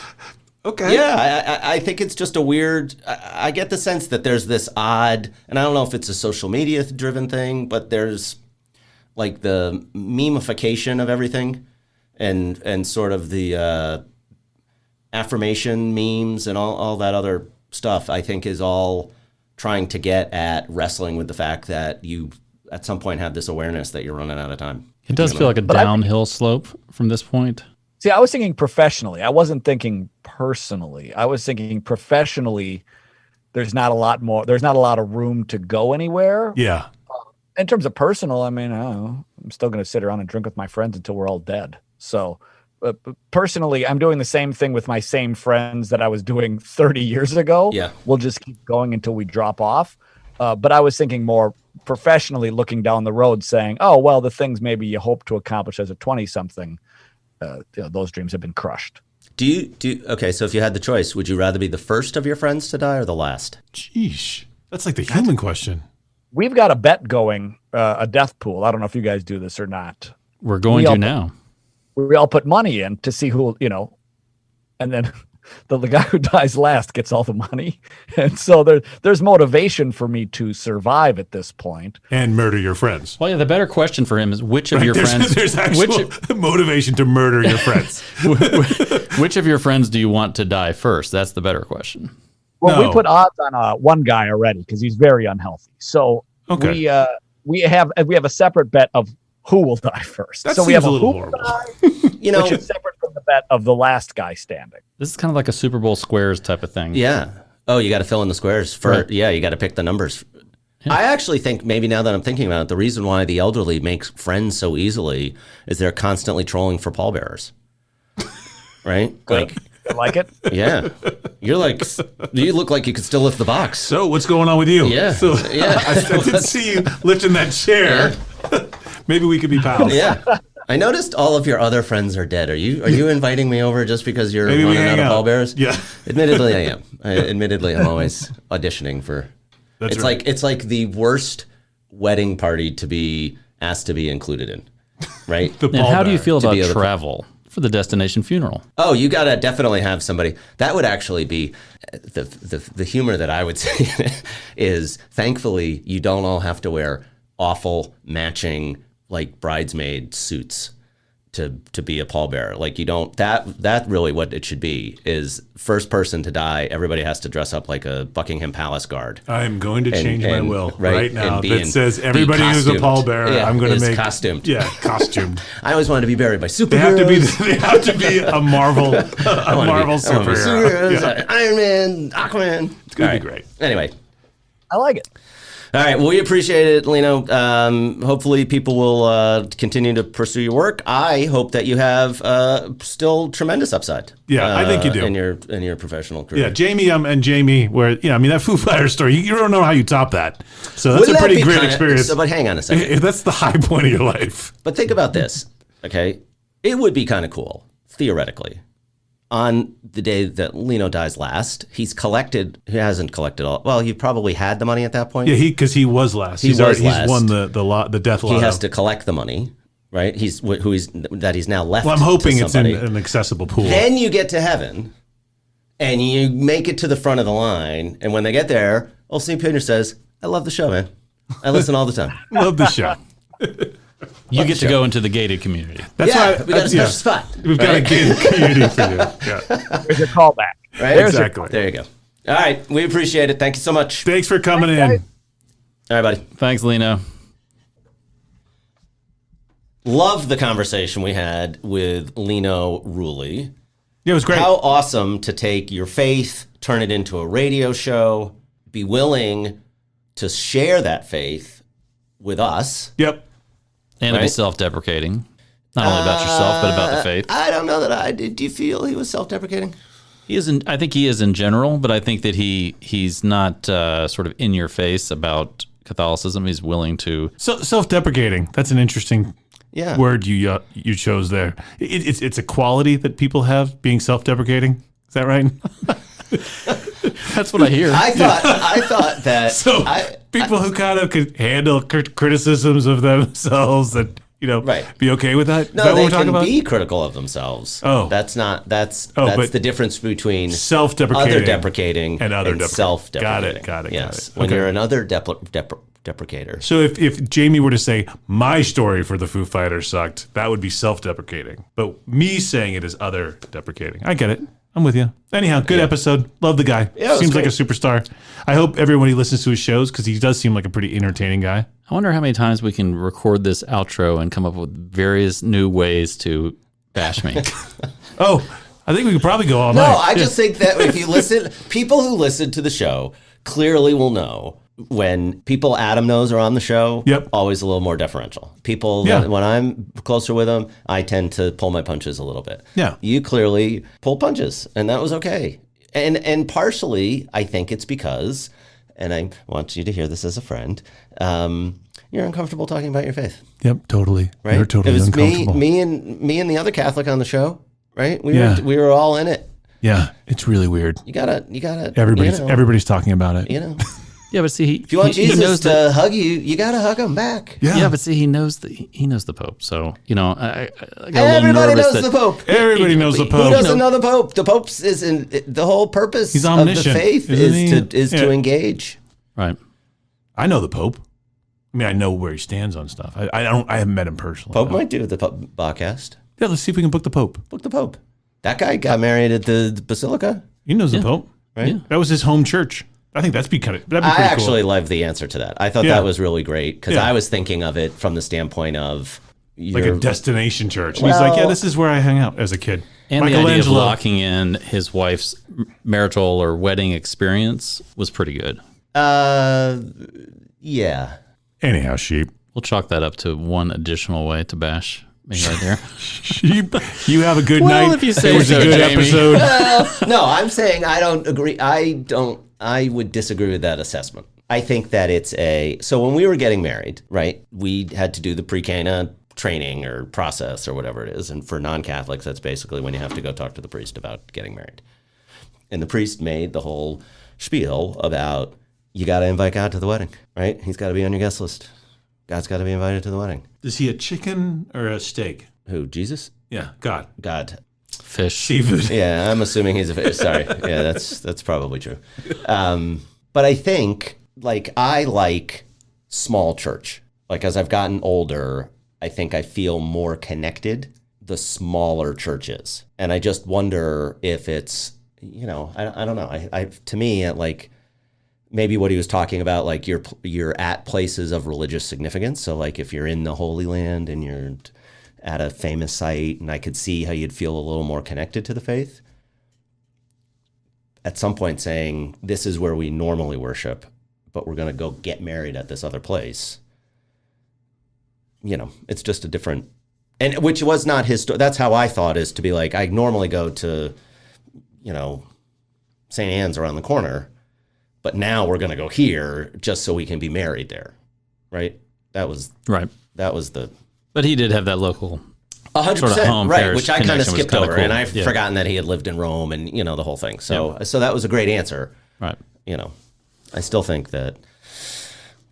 Okay. Yeah, I think it's just a weird. I get the sense that there's this odd, and I don't know if it's a social media driven thing, but there's like the memification of everything, and sort of the affirmation memes and all that other stuff. I think is all trying to get at wrestling with the fact that you at some point have this awareness that you're running out of time. It does feel like a downhill slope from this point. See, I was thinking professionally. I wasn't thinking personally. I was thinking professionally, there's not a lot of room to go anywhere. Yeah. In terms of personal, I mean, I don't know, I'm still going to sit around and drink with my friends until we're all dead. So personally, I'm doing the same thing with my same friends that I was doing 30 years ago. Yeah. We'll just keep going until we drop off. But I was thinking more professionally, looking down the road saying, oh, well, the things maybe you hope to accomplish as a 20-something, those dreams have been crushed. Okay, so if you had the choice, would you rather be the first of your friends to die or the last? Jeez. That's like the human question. We've got a bet going, a death pool. I don't know if you guys do this or not. We're going to now. We all put money in to see who, and then the guy who dies last gets all the money. And so there's motivation for me to survive at this point. And murder your friends. Well, yeah, the better question for him is which of your friends... There's actual motivation to murder your friends. Which of your friends do you want to die first? That's the better question. Well, No. we put odds on one guy already because he's very unhealthy. So Okay. we have a separate bet of who will die first. That so we seems have a little who will horrible. die, which is separate from the bet of the last guy standing. This is kind of like a Super Bowl squares type of thing. Yeah. Oh, you got to fill in the squares. You got to pick the numbers. Yeah. I actually think maybe now that I'm thinking about it, the reason why the elderly make friends so easily is they're constantly trolling for pallbearers. Right? Good. I like it. Yeah. You look like you could still lift the box. So what's going on with you? Yeah. So, Yeah. I didn't see you lifting that chair. Yeah. Maybe we could be pals. Yeah. I noticed all of your other friends are dead. Are you inviting me over just because you're Maybe we running out hang of out. pallbearers? Yeah. Admittedly, I am. Admittedly, I'm always auditioning for. That's it's right. it's like the worst wedding party to be asked to be included in, right? And how do you feel about be able to- travel for the destination funeral? Oh, you gotta definitely have somebody. That would actually be the humor that I would say is thankfully you don't all have to wear awful matching like bridesmaid suits to be a pallbearer. Like you don't that really what it should be is first person to die. Everybody has to dress up like a Buckingham Palace guard. I'm going to change my will right now. And That says everybody who's a pallbearer, I'm going to make costumed. Yeah, costumed. I always wanted to be buried by superheroes. They have to be a Marvel superhero. Superheroes, Iron Man, Aquaman. It's going to be great. Anyway. I like it. All right. Well, we appreciate it, Lino. Hopefully people will continue to pursue your work. I hope that you have still tremendous upside. Yeah, I think you do. In your professional career. Yeah, Jamie and Jamie, where, I mean, that Foo Fighters story, you don't know how you top that. So that's a pretty great experience. But hang on a second. If that's the high point of your life. But think about this, okay? It would be kind of cool, theoretically. On the day that Lino dies last, he hasn't collected all. Well, he probably had the money at that point. Yeah, because he was last. He's won the death lotto. He has to collect the money, right? He's now left. Well, I'm hoping to it's in somebody. an accessible pool. Then you get to heaven, and you make it to the front of the line. And when they get there, old St. Peter says, "I love the show, man. I listen all the time. Love the show." You get to go into the gated community. That's why we got a special spot. We've got a gated community for you. Yeah. There's a callback. Right? Exactly. There you go. All right. We appreciate it. Thank you so much. Thanks for coming in. All right, buddy. Thanks, Lino. Love the conversation we had with Lino Rulli. Yeah, it was great. How awesome to take your faith, turn it into a radio show, be willing to share that faith with us. Yep. And to be self-deprecating. Not only about yourself, but about the faith. I don't know that I did. Do you feel he was self-deprecating? He isn't. I think he is in general, but I think that he's not sort of in your face about Catholicism. He's willing to. So self-deprecating. That's an interesting word you chose there. It's a quality that people have, being self-deprecating. Is that right? That's what I hear. I thought that. So people who kind of could handle criticisms of themselves and be okay with that. No, is that they what we're talking can about? be critical of themselves. Oh, that's the difference between self-deprecating, other deprecating, and other self-deprecating. Got it. Yes, Got it. when Okay. you're another deprecator. So if Jamie were to say my story for the Foo Fighters sucked, that would be self-deprecating. But me saying it is other deprecating. I get it. I'm with you. Anyhow, good episode. Love the guy. Yeah, seems like a superstar. I hope everybody listens to his shows because he does seem like a pretty entertaining guy. I wonder how many times we can record this outro and come up with various new ways to bash me. Oh, I think we could probably go all No, night. I just think that if you listen, people who listen to the show clearly will know when people Adam knows are on the show. Yep. Always a little more deferential. People, when I'm closer with them, I tend to pull my punches a little bit. Yeah. You clearly pull punches, and that was okay. And partially, I think it's because, and I want you to hear this as a friend, you're uncomfortable talking about your faith. Yep, totally. Right? You're totally it was uncomfortable. me and the other Catholic on the show, right? We were all in it. Yeah, it's really weird. You gotta. Everybody's talking about it. Yeah, but see, if you want Jesus to hug you, you gotta hug him back. Yeah, but see, he knows the Pope. So I got a little Everybody nervous knows the Pope. Everybody knows the Pope. Who doesn't know the Pope? The Pope's the whole purpose He's of omniscient, the faith is to engage. Right. I know the Pope. I mean, I know where he stands on stuff. I haven't met him personally. Pope might do the podcast. Yeah, let's see if we can book the Pope. Book the Pope. That guy got married at the Basilica. He knows the Pope, right? Yeah. That was his home church. I think that'd be pretty cool. I actually love the answer to that. I thought that was really great because I was thinking of it from the standpoint of like a destination church. And he's like, yeah, this is where I hung out as a kid. And the idea of locking in his wife's marital or wedding experience was pretty good. Yeah. Anyhow, sheep. We'll chalk that up to one additional way to bash me right there. Sheep, you have a good night. If you say it was so, a good Jamie. episode. No, I'm saying I don't agree. I would disagree with that assessment. I think that so when we were getting married, right, we had to do the pre-Cana training or process or whatever it is. And for non-Catholics, that's basically when you have to go talk to the priest about getting married. And the priest made the whole spiel about you got to invite God to the wedding, right? He's got to be on your guest list. God's got to be invited to the wedding. Is he a chicken or a steak? Who, Jesus? Yeah, God. Fish. Seafood. Yeah, I'm assuming he's a fish. Sorry. Yeah, that's probably true. But I think, I like small church. Like, as I've gotten older, I think I feel more connected. the smaller churches. And I just wonder if it's, I don't know. To me, like maybe what he was talking about, like you're at places of religious significance. So like if you're in the Holy Land and you're at a famous site, and I could see how you'd feel a little more connected to the faith. At some point saying, this is where we normally worship, but we're going to go get married at this other place. It's just a different, and which was not his story. That's how I thought, is to be like, I normally go to, St. Anne's around the corner, but now we're going to go here just so we can be married there. Right. That was the, but he did have that local 100%, right? Which I kind of skipped over, cool. and I've forgotten that he had lived in Rome, and the whole thing. So that was a great answer. Right. I still think that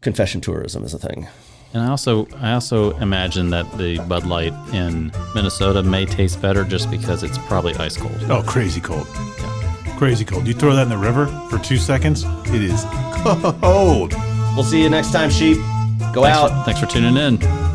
confession tourism is a thing. And I also imagine that the Bud Light in Minnesota may taste better just because it's probably ice cold. Oh, crazy cold. Yeah. Crazy cold. You throw that in the river for 2 seconds, it is cold. We'll see you next time, sheep. Go out. Thanks for tuning in.